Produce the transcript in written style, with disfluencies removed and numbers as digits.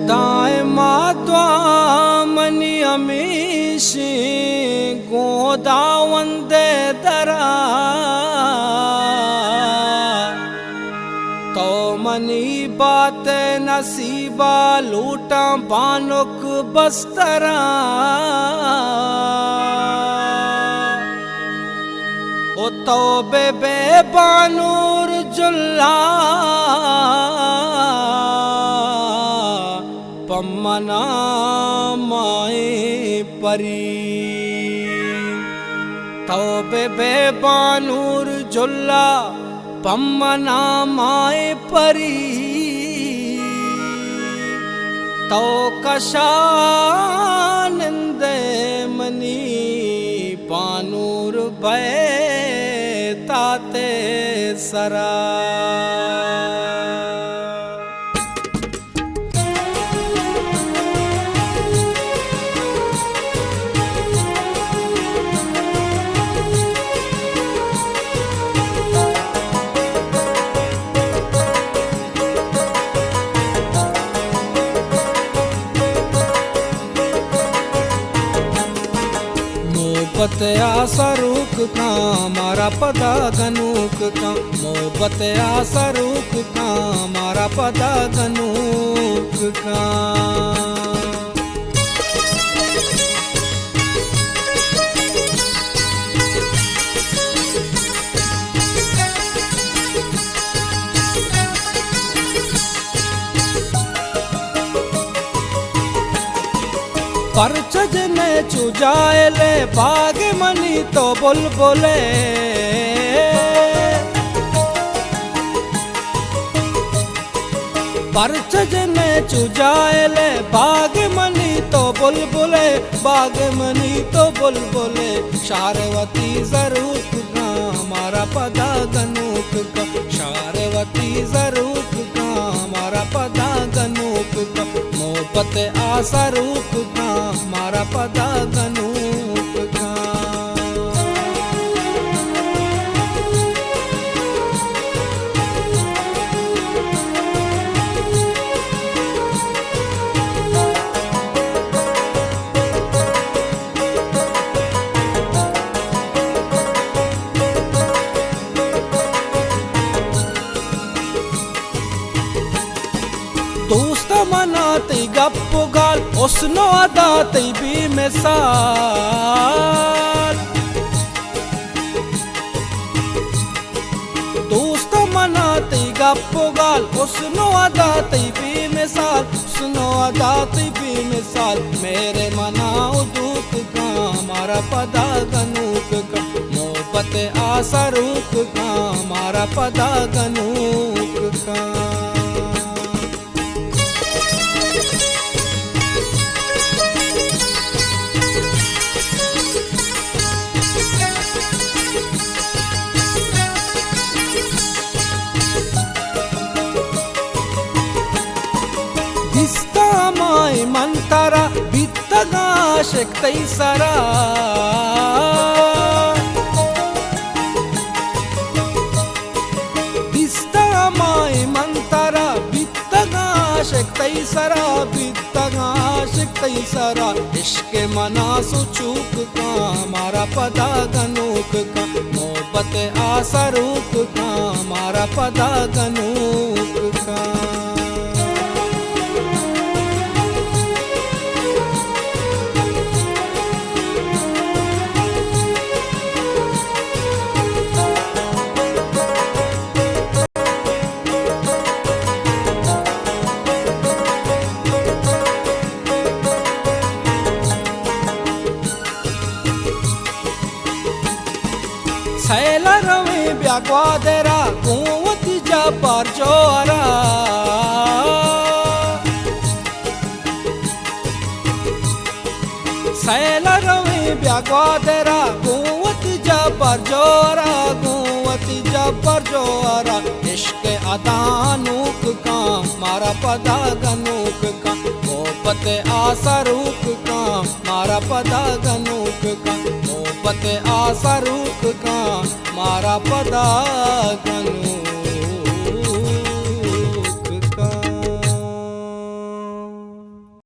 ताय मात्वा मनी अमीशी गोदा वंदे दरा तो मनी बात नसीबा लूटा बानुक बस्तरा ओ तो बे बानूर जुल्ला पम्मना माए परी तो बे बानूर जुल्ला पम्मना माए परी तो कशानंदे मनी पानूर भय ताते सरा मोहब्बत आसरूक का मारा पदा गनूक का मोहब्बत आसरूक का मारा पदा गनूक का परचज ने चुजाएले बाग मनी तो बुलबुले परचज ने चुजाएले बाग मनी तो बुलबुले बाग मनी तो बुलबुले शारवती जरूक का मारा पदा गनूक का शारवती जरूक का मारा पदा गनूक का मोहब्बत आसरूक का मारा पदा गनूक का दोस्त मनाते गप गाल उसनो अदाते भी मिसाल दोस्त मनाते गप गाल उसनो अदाते भी मिसाल उसनो अदाते भी मिसाल मेरे मनाओ दुख का मारा पदा गनूक का मोहब्बत आसरूक का मारा पदा गनूक का माय मंतरा बित्तगा शक्ति सरा बिस्ता माय मंतरा बित्तगा शक्ति सरा बित्तगा शक्ति सरा इश्क मना सुचूक का मारा पदा गनूक का मोहब्बत आसरूक का मारा पदा गनूक का सैला रवे ब्याग्वादेरा कुंवती जा पर जोरा सैला रवे ब्याग्वादेरा कुंवती जा पर जोरा इश्क अदानूक का मारा पदा गनूक का मोहब्बत आसरूक का मारा पदा गनूक का मोहब्बत आसरूक का मारा पदा गनूक